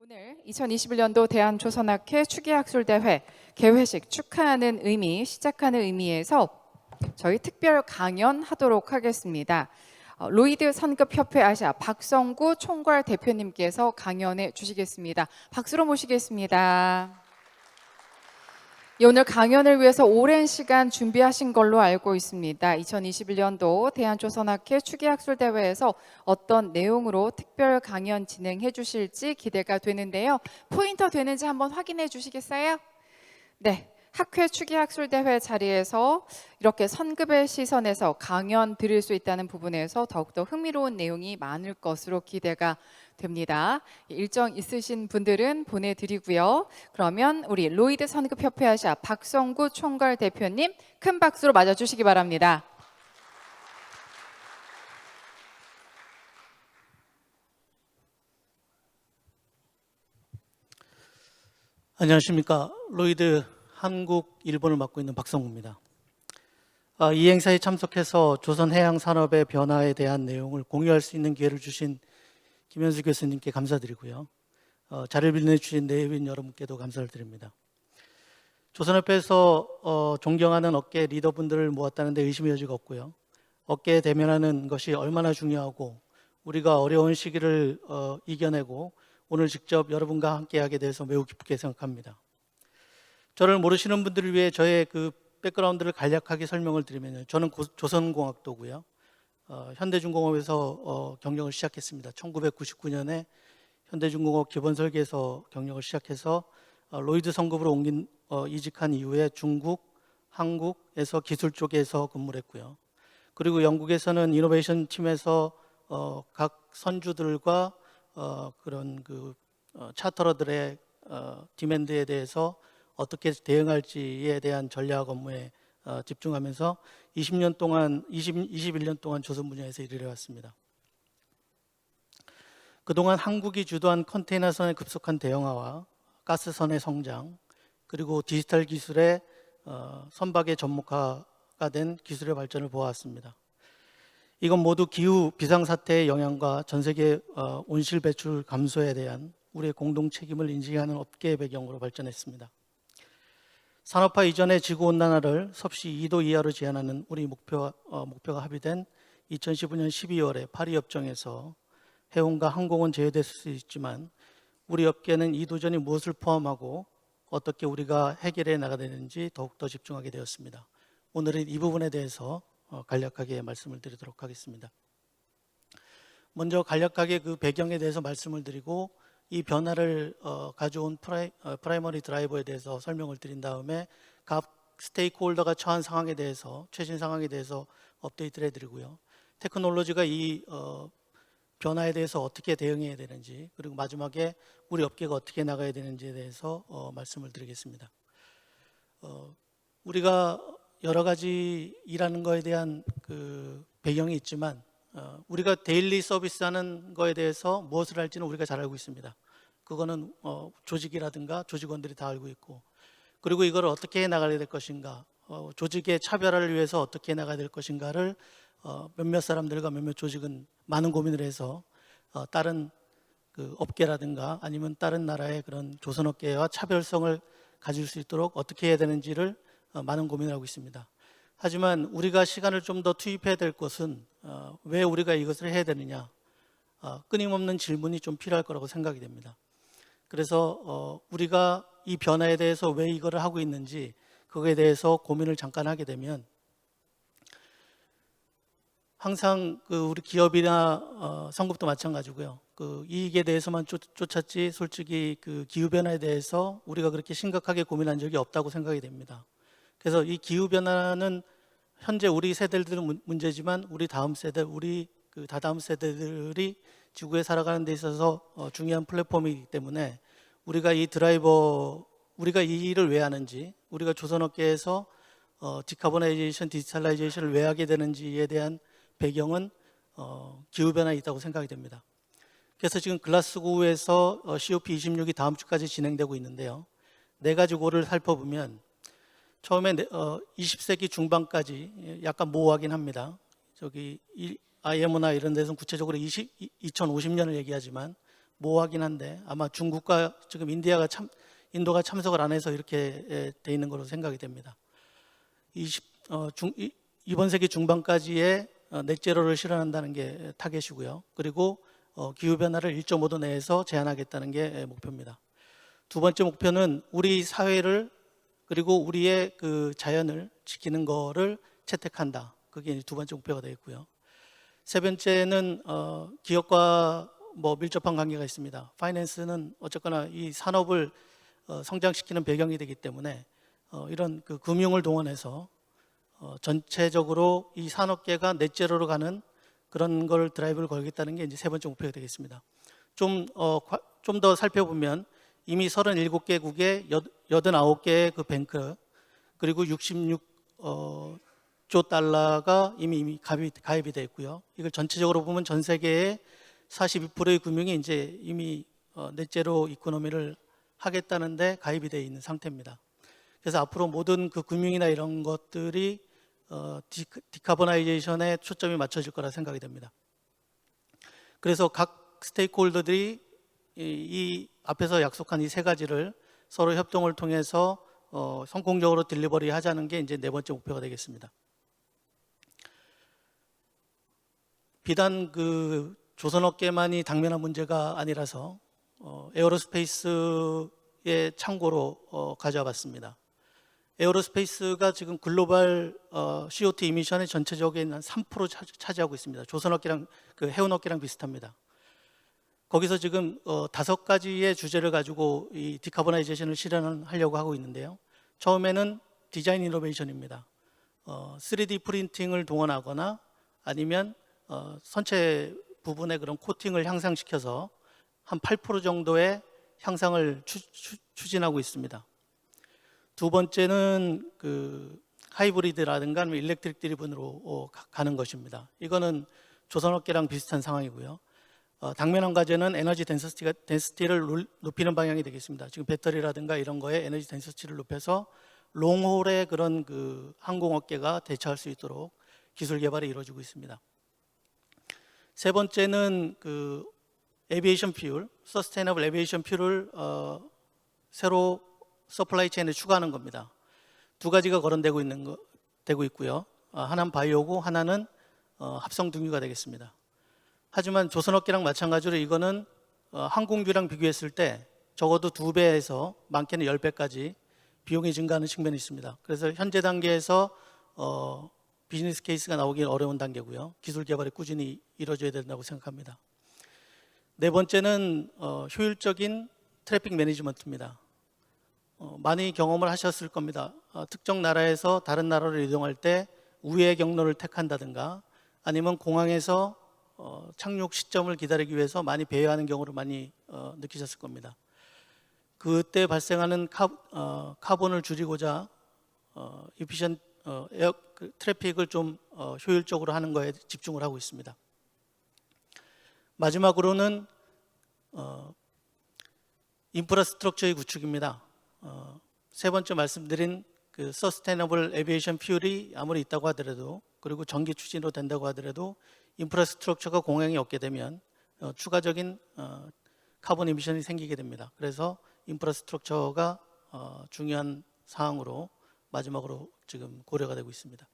오늘 2021년도 대한조선학회 추기학술대회 개회식 축하하는 의미, 시작하는 의미에서 저희 특별 강연 하도록 하겠습니다. 로이드 선급협회 아시아 박성구 총괄 대표님께서 강연해 주시겠습니다. 박수로 모시겠습니다. 오늘 강연을 위해서 오랜 시간 준비하신 걸로 알고 있습니다. 2021년도 대한조선학회 추기학술대회에서 어떤 내용으로 특별 강연 진행해 주실지 기대가 되는데요. 포인터 되는지 한번 확인해 주시겠어요? 네. 학회 추기학술대회 자리에서 이렇게 선급의 시선에서 강연 드릴 수 있다는 부분에서 더욱더 흥미로운 내용이 많을 것으로 기대가 됩니다. 일정 있으신 분들은 보내드리고요. 그러면 우리 로이드 선급협회 아시아 박성구 총괄 대표님 큰 박수로 맞아주시기 바랍니다. 안녕하십니까. 로이드 한국, 일본을 맡고 있는 박성구입니다. 이 행사에 참석해서 조선해양산업의 변화에 대한 내용을 공유할 수 있는 기회를 주신 김현수 교수님께 감사드리고요. 자리를 빛내주신 내외인 여러분께도 감사를 드립니다. 조선협회에서 존경하는 업계 리더분들을 모았다는 데 의심의 여지가 없고요. 업계에 대면하는 것이 얼마나 중요하고 우리가 어려운 시기를 이겨내고 오늘 직접 여러분과 함께하게 돼서 매우 기쁘게 생각합니다. 저를 모르시는 분들을 위해 저의 그 백그라운드를 간략하게 설명을 드리면, 저는 조선공학도고요. 현대중공업에서 경력을 시작했습니다. 1999년에 현대중공업 기본설계에서 경력을 시작해서 로이드 성급으로 이직한 이후에 중국, 한국에서 기술 쪽에서 근무를 했고요. 그리고 영국에서는 이노베이션 팀에서 각 선주들과 그런 차터러들의 디맨드에 대해서 어떻게 대응할지에 대한 전략 업무에 집중하면서 21년 동안 조선 분야에서 일을 해왔습니다. 그동안 한국이 주도한 컨테이너선의 급속한 대형화와 가스선의 성장, 그리고 디지털 기술의 선박의 접목화가 된 기술의 발전을 보아왔습니다. 이건 모두 기후 비상사태의 영향과 전 세계 온실 배출 감소에 대한 우리의 공동 책임을 인지하는 업계의 배경으로 발전했습니다. 산업화 이전의 지구온난화를 섭씨 2도 이하로 제한하는 우리 목표가 합의된 2015년 12월에 파리협정에서 해운과 항공은 제외될 수 있지만 우리 업계는 이 도전이 무엇을 포함하고 어떻게 우리가 해결해 나가야 되는지 더욱더 집중하게 되었습니다. 오늘은 이 부분에 대해서 간략하게 말씀을 드리도록 하겠습니다. 먼저 간략하게 그 배경에 대해서 말씀을 드리고 이 변화를 가져온 프라이머리 드라이버에 대해서 설명을 드린 다음에 각 스테이크홀더가 처한 상황에 대해서, 최신 상황에 대해서 업데이트를 해드리고요. 테크놀로지가 이 변화에 대해서 어떻게 대응해야 되는지, 그리고 마지막에 우리 업계가 어떻게 나가야 되는지에 대해서 말씀을 드리겠습니다. 우리가 여러 가지 일하는 거에 대한 그 배경이 있지만 우리가 데일리 서비스하는 거에 대해서 무엇을 할지는 우리가 잘 알고 있습니다. 그거는 조직이라든가 조직원들이 다 알고 있고, 그리고 이걸 어떻게 해나가야 될 것인가, 조직의 차별화를 위해서 어떻게 해나가야 될 것인가를 몇몇 사람들과 몇몇 조직은 많은 고민을 해서 다른 그 업계라든가 아니면 다른 나라의 그런 조선업계와 차별성을 가질 수 있도록 어떻게 해야 되는지를 많은 고민을 하고 있습니다. 하지만 우리가 시간을 좀 더 투입해야 될 것은 왜 우리가 이것을 해야 되느냐, 끊임없는 질문이 좀 필요할 거라고 생각이 됩니다. 그래서 우리가 이 변화에 대해서 왜 이거를 하고 있는지 그거에 대해서 고민을 잠깐 하게 되면, 항상 우리 기업이나 성급도 마찬가지고요. 이익에 대해서만 쫓았지 솔직히 그 기후변화에 대해서 우리가 그렇게 심각하게 고민한 적이 없다고 생각이 됩니다. 그래서 이 기후변화는 현재 우리 세대들은 문제지만 우리 다음 세대, 우리 다다음 세대들이 지구에 살아가는 데 있어서 중요한 플랫폼이기 때문에 우리가 이 일을 왜 하는지, 우리가 조선업계에서 디카보나이제이션, 디지털라이제이션을 왜 하게 되는지에 대한 배경은 기후변화에 있다고 생각이 됩니다. 그래서 지금 글라스고에서 COP26이 다음 주까지 진행되고 있는데요. 4가지 고를 살펴보면 처음에 20세기 중반까지 약간 모호하긴 합니다. IMO나 이런 데서는 구체적으로 2050년을 얘기하지만 모호하긴 한데 아마 중국과 지금 인도가 참석을 안 해서 이렇게 돼 있는 걸로 생각이 됩니다. 이번 세기 중반까지의 넷제로를 실현한다는 게 타겟이고요. 그리고 기후 변화를 1.5도 내에서 제한하겠다는 게 목표입니다. 두 번째 목표는 우리 사회를 그리고 우리의 그 자연을 지키는 거를 채택한다. 그게 이제 두 번째 목표가 되겠고요. 세 번째는 기업과 밀접한 관계가 있습니다. 파이낸스는 어쨌거나 이 산업을 성장시키는 배경이 되기 때문에 이런 그 금융을 동원해서 전체적으로 이 산업계가 넷제로로 가는 그런 걸 드라이브를 걸겠다는 게 이제 세 번째 목표가 되겠습니다. 좀 더 살펴보면 이미 37개국에 89개의 그 뱅크 그리고 66조 달러가 이미 가입이 되어 있고요. 이걸 전체적으로 보면 전 세계의 42%의 금융이 이제 이미 넷제로 이코노미를 하겠다는데 가입이 되어 있는 상태입니다. 그래서 앞으로 모든 그 금융이나 이런 것들이 디카보나이제이션에 초점이 맞춰질 거라 생각이 됩니다. 그래서 각 스테이크홀더들이 이 앞에서 약속한 이 세 가지를 서로 협동을 통해서 성공적으로 딜리버리 하자는 게 이제 네 번째 목표가 되겠습니다. 비단 그 조선업계만이 당면한 문제가 아니라서 에어로스페이스의 참고로 가져와 봤습니다. 에어로스페이스가 지금 글로벌 CO2 이미션의 전체적인 한 3% 차지하고 있습니다. 조선업계랑 그 해운업계랑 비슷합니다. 거기서 지금 5가지의 주제를 가지고 이 디카보나이제이션을 실현하려고 하고 있는데요. 처음에는 디자인 이노베이션입니다. 3D 프린팅을 동원하거나 아니면 선체 부분의 그런 코팅을 향상시켜서 한 8% 정도의 향상을 추진하고 있습니다. 두 번째는 그 하이브리드라든가 아니면 일렉트릭 드리븐으로 가는 것입니다. 이거는 조선업계랑 비슷한 상황이고요. 당면한 과제는 에너지 덴시티를 높이는 방향이 되겠습니다. 지금 배터리라든가 이런 거에 에너지 덴시티를 높여서 롱홀의 그런 그 항공업계가 대처할 수 있도록 기술 개발이 이루어지고 있습니다. 세 번째는 그 에비에이션 퓨얼, 서스테이너블 에비에이션 퓨얼을 새로 서플라이 체인에 추가하는 겁니다. 두 가지가 되고 있고요. 하나는 바이오고 하나는 합성 등유가 되겠습니다. 하지만 조선업계랑 마찬가지로 이거는 항공주랑 비교했을 때 적어도 2배에서 많게는 10배까지 비용이 증가하는 측면이 있습니다. 그래서 현재 단계에서 비즈니스 케이스가 나오기 어려운 단계고요. 기술 개발이 꾸준히 이루어져야 된다고 생각합니다. 네 번째는 효율적인 트래픽 매니지먼트입니다. 많이 경험을 하셨을 겁니다. 특정 나라에서 다른 나라로 이동할 때 우회 경로를 택한다든가 아니면 공항에서 착륙 시점을 기다리기 위해서 많이 배회하는 경우를 많이 느끼셨을 겁니다. 그때 발생하는 카본을 줄이고자 트래픽을 좀 효율적으로 하는 거에 집중을 하고 있습니다. 마지막으로는 인프라스트럭처의 구축입니다. 세 번째 말씀드린 그 서스테이너블 에비에이션 퓨얼이 아무리 있다고 하더라도 그리고 전기 추진으로 된다고 하더라도 인프라스트럭처가 공양이 없게 되면 추가적인 카본 이미션이 생기게 됩니다. 그래서 인프라스트럭처가 중요한 사항으로 마지막으로 지금 고려가 되고 있습니다.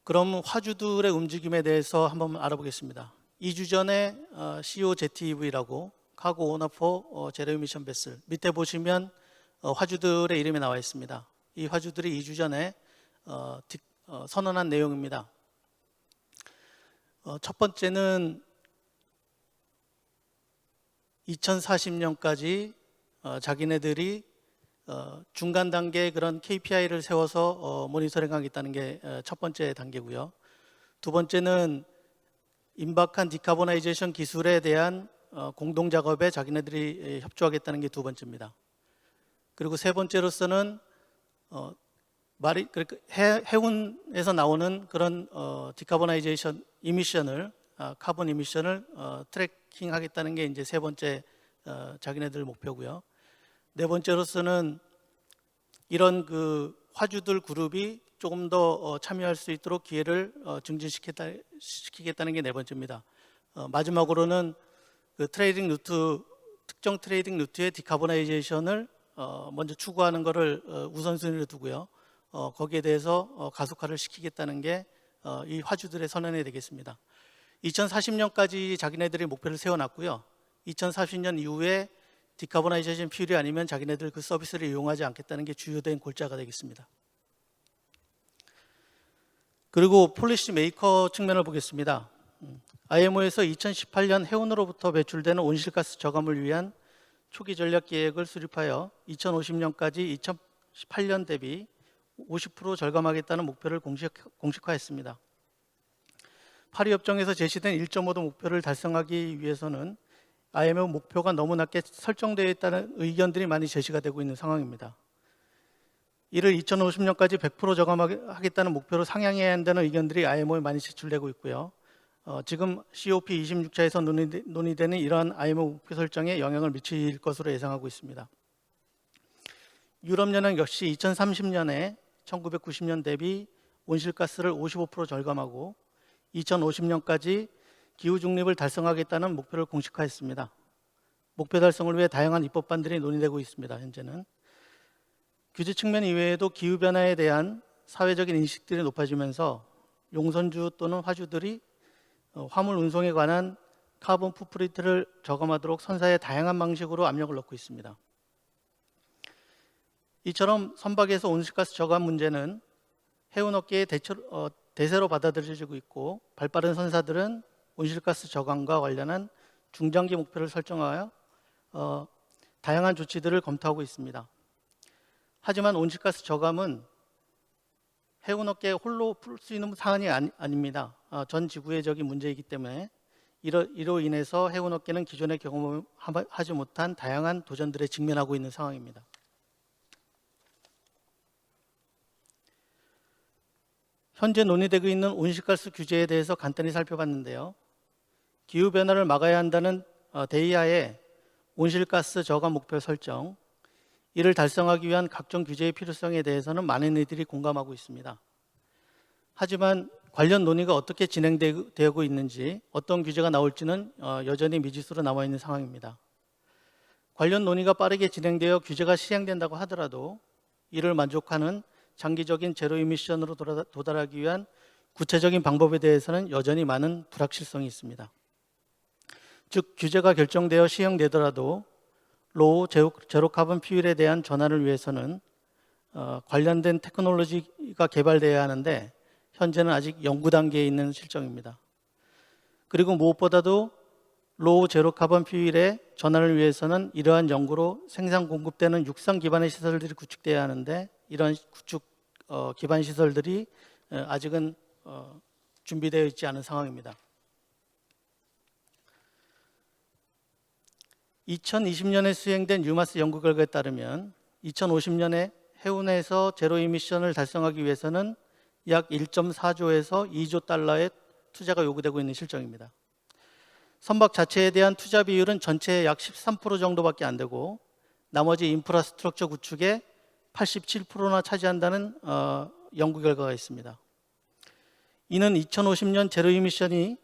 그럼 화주들의 움직임에 대해서 한번 알아보겠습니다. 2주 전에 COZEV라고 카고 오너포 제로 미션 베슬 밑에 보시면 화주들의 이름이 나와 있습니다. 이 화주들이 2주 전에 선언한 내용입니다. 첫 번째는 2040년까지 자기네들이 중간 단계의 그런 KPI를 세워서 모니터링하겠다는 게 첫 번째 단계고요. 두 번째는 임박한 디카보나이제이션 기술에 대한 공동 작업에 자기네들이 협조하겠다는 게 두 번째입니다. 그리고 세 번째로서는 해운에서 나오는 그런 디카보나이제이션 이미션을 카본 이미션을 트래킹하겠다는 게 이제 세 번째 자기네들 목표고요. 네 번째로서는 이런 그 화주들 그룹이 조금 더 참여할 수 있도록 기회를 증진시키겠다는 게 네 번째입니다. 마지막으로는 그 트레이딩 루트, 특정 트레이딩 루트의 디카보나이제이션을 먼저 추구하는 것을 우선순위로 두고요. 거기에 대해서 가속화를 시키겠다는 게 이 화주들의 선언이 되겠습니다. 2040년까지 자기네들이 목표를 세워놨고요. 2040년 이후에 디카보나이제이션 퓨일이 아니면 자기네들 그 서비스를 이용하지 않겠다는 게 주요된 골자가 되겠습니다. 그리고 폴리시 메이커 측면을 보겠습니다. IMO에서 2018년 해운으로부터 배출되는 온실가스 저감을 위한 초기 전략 계획을 수립하여 2050년까지 2018년 대비 50% 절감하겠다는 목표를 공식화했습니다. 파리 협정에서 제시된 1.5도 목표를 달성하기 위해서는 IMO 목표가 너무 낮게 설정되어 있다는 의견들이 많이 제시가 되고 있는 상황입니다. 이를 2050년까지 100% 저감하겠다는 목표로 상향해야 한다는 의견들이 IMO에 많이 제출되고 있고요. 지금 COP26차에서 논의되는 이러한 IMO 목표 설정에 영향을 미칠 것으로 예상하고 있습니다. 유럽연합 역시 2030년에 1990년 대비 온실가스를 55% 절감하고 2050년까지 기후 중립을 달성하겠다는 목표를 공식화했습니다. 목표 달성을 위해 다양한 입법안들이 논의되고 있습니다. 현재는 규제 측면 이외에도 기후 변화에 대한 사회적인 인식들이 높아지면서 용선주 또는 화주들이 화물 운송에 관한 카본 풋프린트를 저감하도록 선사에 다양한 방식으로 압력을 넣고 있습니다. 이처럼 선박에서 온실가스 저감 문제는 해운업계의 대세로 받아들여지고 있고 발빠른 선사들은 온실가스 저감과 관련한 중장기 목표를 설정하여 다양한 조치들을 검토하고 있습니다. 하지만 온실가스 저감은 해운업계 홀로 풀 수 있는 사안이 아닙니다. 전 지구의적인 문제이기 때문에 이로 인해서 해운업계는 기존에 경험하지 못한 다양한 도전들에 직면하고 있는 상황입니다. 현재 논의되고 있는 온실가스 규제에 대해서 간단히 살펴봤는데요. 기후변화를 막아야 한다는 대의하에 온실가스 저감 목표 설정, 이를 달성하기 위한 각종 규제의 필요성에 대해서는 많은 이들이 공감하고 있습니다. 하지만 관련 논의가 어떻게 진행되고 있는지, 어떤 규제가 나올지는 여전히 미지수로 남아 있는 상황입니다. 관련 논의가 빠르게 진행되어 규제가 시행된다고 하더라도 이를 만족하는 장기적인 제로 이미션으로 도달하기 위한 구체적인 방법에 대해서는 여전히 많은 불확실성이 있습니다. 즉 규제가 결정되어 시행되더라도 로우 제로 카본 퓨일에 대한 전환을 위해서는 관련된 테크놀로지가 개발돼야 하는데 현재는 아직 연구 단계에 있는 실정입니다. 그리고 무엇보다도 로우 제로 카본 퓨일의 전환을 위해서는 이러한 연구로 생산 공급되는 육상 기반의 시설들이 구축돼야 하는데 이런 구축 기반 시설들이 아직은 준비되어 있지 않은 상황입니다. 2020년에 수행된 유마스 연구 결과에 따르면 2050년에 해운에서 제로 이미션을 달성하기 위해서는 약 1.4조에서 2조 달러의 투자가 요구되고 있는 실정입니다. 선박 자체에 대한 투자 비율은 전체의 약 13% 정도밖에 안 되고 나머지 인프라스트럭처 구축의 87%나 차지한다는 연구 결과가 있습니다. 이는 2050년 제로 이미션이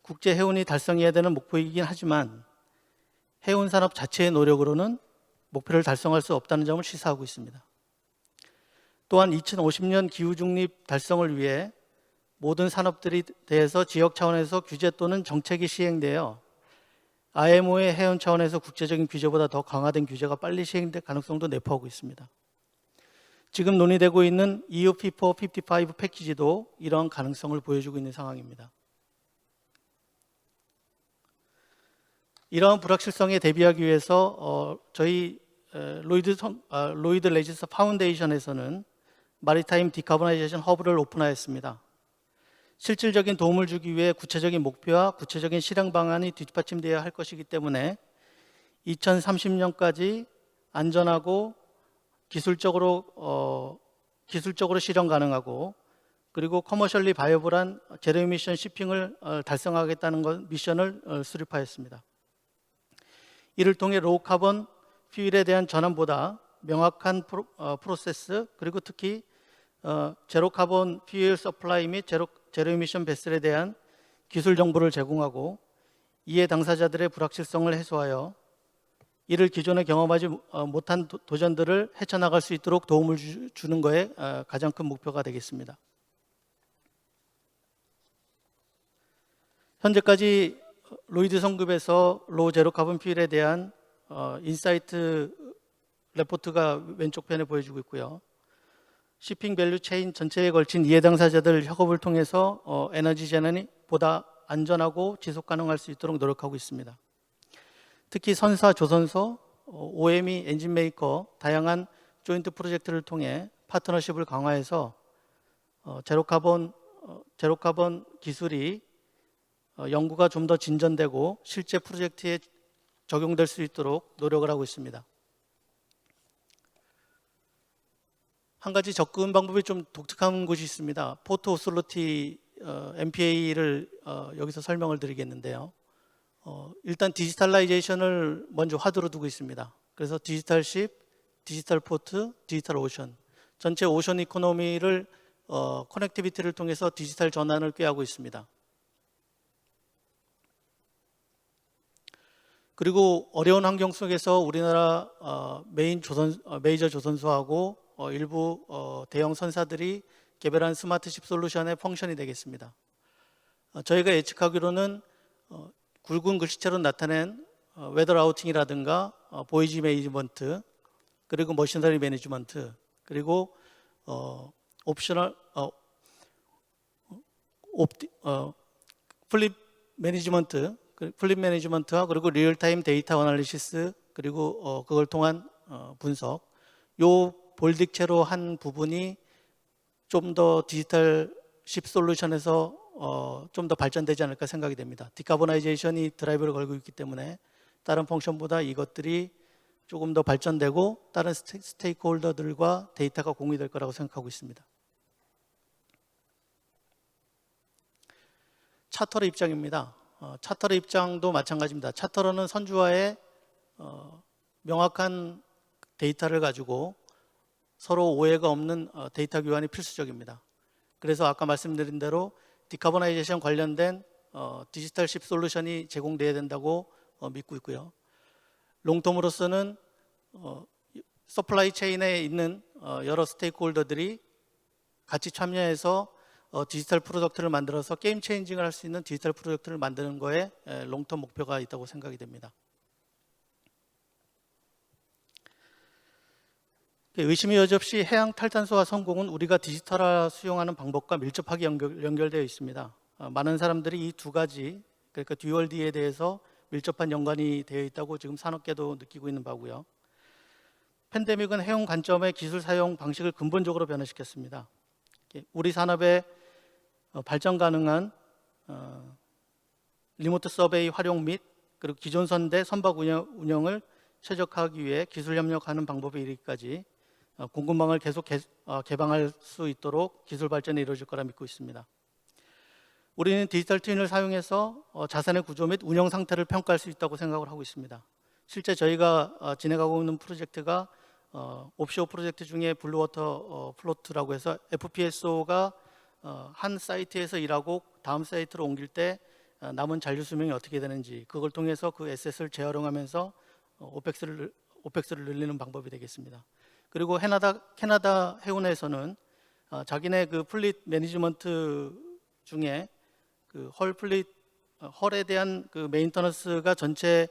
국제 해운이 달성해야 되는 목표이긴 하지만 해운 산업 자체의 노력으로는 목표를 달성할 수 없다는 점을 시사하고 있습니다. 또한 2050년 기후 중립 달성을 위해 모든 산업들에 대해서 지역 차원에서 규제 또는 정책이 시행되어 IMO의 해운 차원에서 국제적인 규제보다 더 강화된 규제가 빨리 시행될 가능성도 내포하고 있습니다. 지금 논의되고 있는 EU P455 패키지도 이러한 가능성을 보여주고 있는 상황입니다. 이러한 불확실성에 대비하기 위해서 저희 로이드 레지스 파운데이션에서는 마리타임 디카보나이제이션 허브를 오픈하였습니다. 실질적인 도움을 주기 위해 구체적인 목표와 구체적인 실행 방안이 뒷받침되어야 할 것이기 때문에 2030년까지 안전하고 기술적으로 실현 가능하고 그리고 커머셜리 바이어블한 제로 이미션 시핑을 달성하겠다는 미션을 수립하였습니다. 이를 통해 로우 카본 퓨일에 대한 전환보다 명확한 프로세스 그리고 특히 제로 카본 퓨일 서플라이 및 제로 이미션 베슬에 대한 기술 정보를 제공하고 이해 당사자들의 불확실성을 해소하여 이를 기존에 경험하지 못한 도전들을 헤쳐나갈 수 있도록 도움을 주는 것에 가장 큰 목표가 되겠습니다. 현재까지 로이드 성급에서 로우 제로 카본 퓨일에 대한 인사이트 레포트가 왼쪽 편에 보여지고 있고요. shipping 밸류 체인 전체에 걸친 이해 당사자들 협업을 통해서 에너지 재난이 보다 안전하고 지속 가능할 수 있도록 노력하고 있습니다. 특히 선사, 조선소, OME, 엔진 메이커 다양한 조인트 프로젝트를 통해 파트너십을 강화해서 제로 카본 기술이 연구가 좀 더 진전되고 실제 프로젝트에 적용될 수 있도록 노력을 하고 있습니다. 한 가지 접근 방법이 좀 독특한 곳이 있습니다. 포트 오슬로티 MPA를 여기서 설명을 드리겠는데요. 일단 디지털라이제이션을 먼저 화두로 두고 있습니다. 그래서 디지털 십, 디지털 포트, 디지털 오션 전체 오션 이코노미를 커넥티비티를 통해서 디지털 전환을 꾀하고 있습니다. 그리고 어려운 환경 속에서 우리나라 메이저 조선소하고 일부 대형 선사들이 개발한 스마트십 솔루션의 펑션이 되겠습니다. 저희가 예측하기로는 굵은 글씨체로 나타낸 웨더 라우팅이라든가 보이지 매니지먼트 그리고 머신너리 매니지먼트 그리고 플립 매니지먼트와 그리고 리얼타임 데이터 어널리시스 그리고 그걸 통한 분석 요 볼딕체로 한 부분이 좀 더 디지털 십 솔루션에서 좀 더 발전되지 않을까 생각이 됩니다. 디카보나이제이션이 드라이브를 걸고 있기 때문에 다른 펑션보다 이것들이 조금 더 발전되고 다른 스테이크홀더들과 데이터가 공유될 거라고 생각하고 있습니다. 차터의 입장입니다. 차터의 입장도 마찬가지입니다. 차터러는 선주와의 명확한 데이터를 가지고 서로 오해가 없는 데이터 교환이 필수적입니다. 그래서 아까 말씀드린 대로 디카보나이제이션 관련된 디지털 십 솔루션이 제공돼야 된다고 믿고 있고요. 롱텀으로서는 서플라이 체인에 있는 여러 스테이크홀더들이 같이 참여해서 디지털 프로덕트를 만들어서 게임 체인징을 할 수 있는 디지털 프로덕트를 만드는 거에 롱텀 목표가 있다고 생각이 됩니다. 의심이 여지없이 해양 탈탄소화 성공은 우리가 디지털화 수용하는 방법과 밀접하게 연결되어 있습니다. 많은 사람들이 이 두 가지 그러니까 듀얼D에 대해서 밀접한 연관이 되어 있다고 지금 산업계도 느끼고 있는 바고요. 팬데믹은 해운 관점의 기술 사용 방식을 근본적으로 변화시켰습니다. 우리 산업의 발전 가능한 리모트 서베이 활용 및 그리고 기존 선대 선박 운영을 최적화하기 위해 기술 협력하는 방법에 이르기까지 공급망을 계속 개방할 수 있도록 기술 발전이 이루어질 거라 믿고 있습니다. 우리는 디지털 트윈을 사용해서 자산의 구조 및 운영 상태를 평가할 수 있다고 생각을 하고 있습니다. 실제 저희가 진행하고 있는 프로젝트가 옵쇼어 프로젝트 중에 블루워터 플로트라고 해서 FPSO가 한 사이트에서 일하고 다음 사이트로 옮길 때 남은 잔류 수명이 어떻게 되는지 그걸 통해서 그 에셋을 재활용하면서 오펙스를 늘리는 방법이 되겠습니다. 그리고 캐나다 해운에서는 자기네 그 플릿 매니지먼트 중에 그 헐에 대한 그 메인터넌스가 전체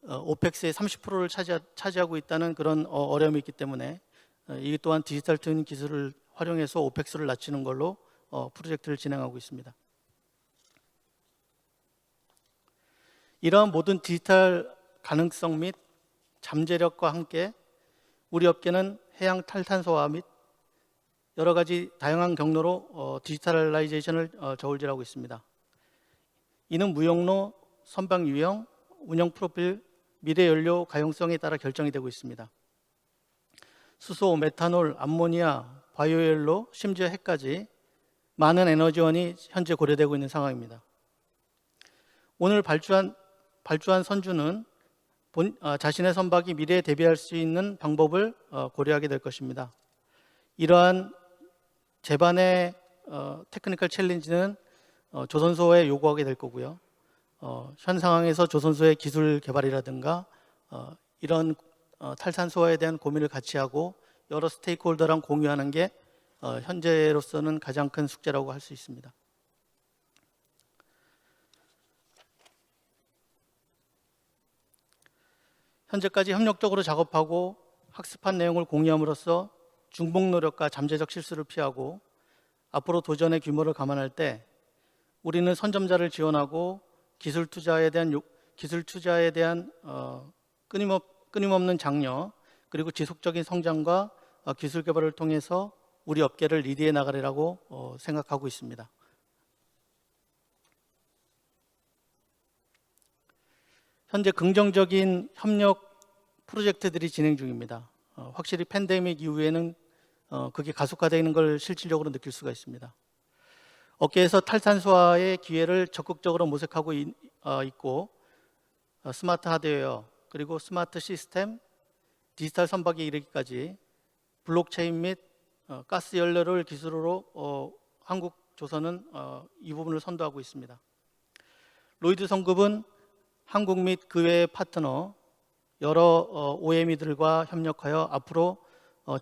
오펙스의 30%를 차지하고 있다는 그런 어려움이 있기 때문에 이 또한 디지털 트윈 기술을 활용해서 오펙스를 낮추는 걸로 프로젝트를 진행하고 있습니다. 이러한 모든 디지털 가능성 및 잠재력과 함께 우리 업계는 해양 탈탄소화 및 여러 가지 다양한 경로로 디지털라이제이션을 저울질하고 있습니다. 이는 무역로, 선박 유형, 운영 프로필, 미래 연료 가용성에 따라 결정이 되고 있습니다. 수소, 메탄올, 암모니아, 바이오연료, 심지어 핵까지 많은 에너지원이 현재 고려되고 있는 상황입니다. 오늘 발주한 선주는 자신의 선박이 미래에 대비할 수 있는 방법을 고려하게 될 것입니다. 이러한 제반의 테크니컬 챌린지는 조선소에 요구하게 될 거고요. 현 상황에서 조선소의 기술 개발이라든가 이런 탈탄소화에 대한 고민을 같이 하고 여러 스테이크홀더랑 공유하는 게 현재로서는 가장 큰 숙제라고 할 수 있습니다. 현재까지 협력적으로 작업하고 학습한 내용을 공유함으로써 중복 노력과 잠재적 실수를 피하고 앞으로 도전의 규모를 감안할 때 우리는 선점자를 지원하고 기술 투자에 대한 끊임없는 장려 그리고 지속적인 성장과 기술 개발을 통해서 우리 업계를 리드해 나가리라고 생각하고 있습니다. 현재 긍정적인 협력 프로젝트들이 진행 중입니다. 확실히 팬데믹 이후에는 그게 가속화되는 걸 실질적으로 느낄 수가 있습니다. 업계에서 탈탄소화의 기회를 적극적으로 모색하고 있고 스마트 하드웨어 그리고 스마트 시스템, 디지털 선박에 이르기까지 블록체인 및 가스 연료를 기술으로 한국 조선은 이 부분을 선도하고 있습니다. 로이드 성급은 한국 및 그 외의 파트너 여러 OEM들과 협력하여 앞으로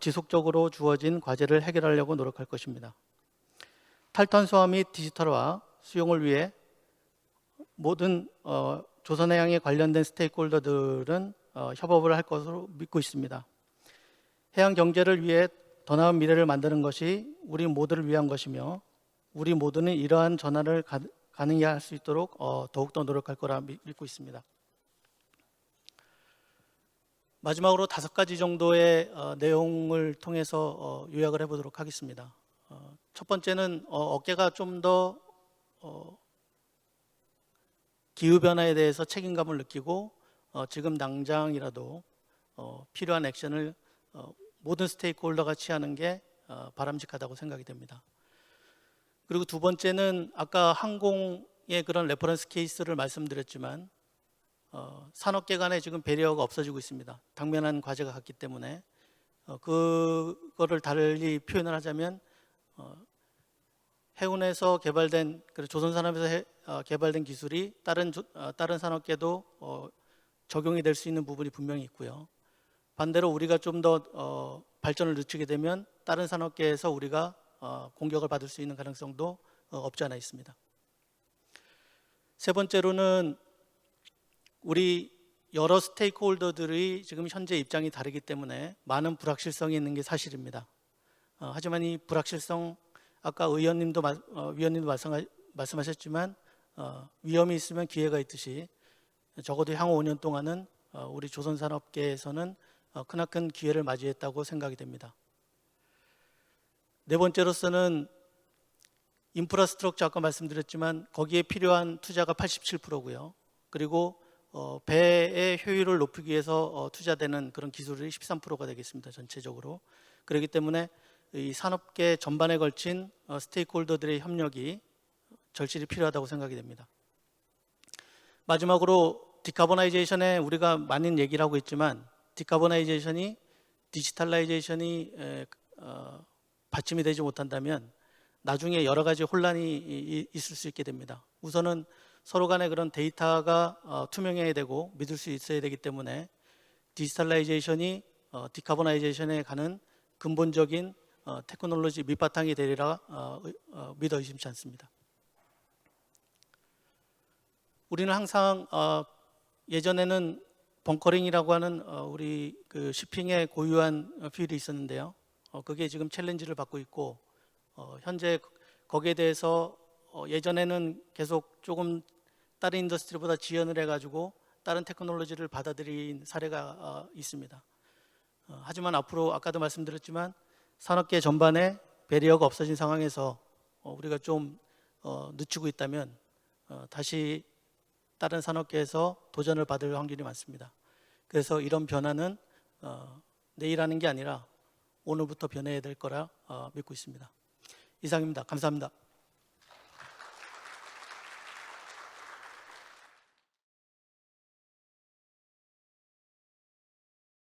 지속적으로 주어진 과제를 해결하려고 노력할 것입니다. 탈탄소화 및 디지털화 수용을 위해 모든 조선해양에 관련된 스테이크홀더들은 협업을 할 것으로 믿고 있습니다. 해양 경제를 위해 더 나은 미래를 만드는 것이 우리 모두를 위한 것이며 우리 모두는 이러한 전환을 가능하게 할 수 있도록 더욱더 노력할 거라 믿고 있습니다. 마지막으로 5가지 정도의 내용을 통해서 요약을 해보도록 하겠습니다. 첫 번째는 업계가 좀 더 기후변화에 대해서 책임감을 느끼고 지금 당장이라도 필요한 액션을 모든 스테이크홀더가 취하는 게 바람직하다고 생각이 됩니다. 그리고 두 번째는 아까 항공의 그런 레퍼런스 케이스를 말씀드렸지만 산업계 간에 지금 배리어가 없어지고 있습니다. 당면한 과제가 같기 때문에 그거를 달리 표현을 하자면 해운에서 개발된 조선산업에서 개발된 기술이 다른 산업계도 적용이 될 수 있는 부분이 분명히 있고요. 반대로 우리가 좀 더 발전을 늦추게 되면 다른 산업계에서 우리가 공격을 받을 수 있는 가능성도 없지 않아 있습니다. 세 번째로는 우리 여러 스테이크홀더들이 지금 현재 입장이 다르기 때문에 많은 불확실성이 있는 게 사실입니다. 하지만 이 불확실성 아까 위원님도 말씀하셨지만 위험이 있으면 기회가 있듯이 적어도 향후 5년 동안은 우리 조선산업계에서는 크나큰 기회를 맞이했다고 생각이 됩니다. 네 번째로서는 인프라스트럭처 아까 말씀드렸지만 거기에 필요한 투자가 87%고요. 그리고 배의 효율을 높이기 위해서 투자되는 그런 기술이 13%가 되겠습니다. 전체적으로. 그렇기 때문에 이 산업계 전반에 걸친 스테이크홀더들의 협력이 절실히 필요하다고 생각이 됩니다. 마지막으로 디카보나이제이션에 우리가 많은 얘기를 하고 있지만 디카보나이제이션이 디지털라이제이션이 받침이 되지 못한다면 나중에 여러 가지 혼란이 있을 수 있게 됩니다. 우선은 서로 간의 그런 데이터가 투명해야 되고 믿을 수 있어야 되기 때문에 디지털라이제이션이 디카보나이제이션에 가는 근본적인 테크놀로지 밑바탕이 되리라 믿어 의심치 않습니다. 우리는 항상 예전에는 벙커링이라고 하는 우리 그 shipping의 고유한 퓨일이 있었는데요. 그게 지금 챌린지를 받고 있고 현재 거기에 대해서 예전에는 계속 조금 다른 인더스트리보다 지연을 해가지고 다른 테크놀로지를 받아들인 사례가 있습니다. 하지만 앞으로 아까도 말씀드렸지만 산업계 전반에 배리어가 없어진 상황에서 우리가 좀 늦추고 있다면 다시 다른 산업계에서 도전을 받을 확률이 많습니다. 그래서 이런 변화는 내일 하는 게 아니라 오늘부터 변해야 될 거라 믿고 있습니다. 이상입니다. 감사합니다.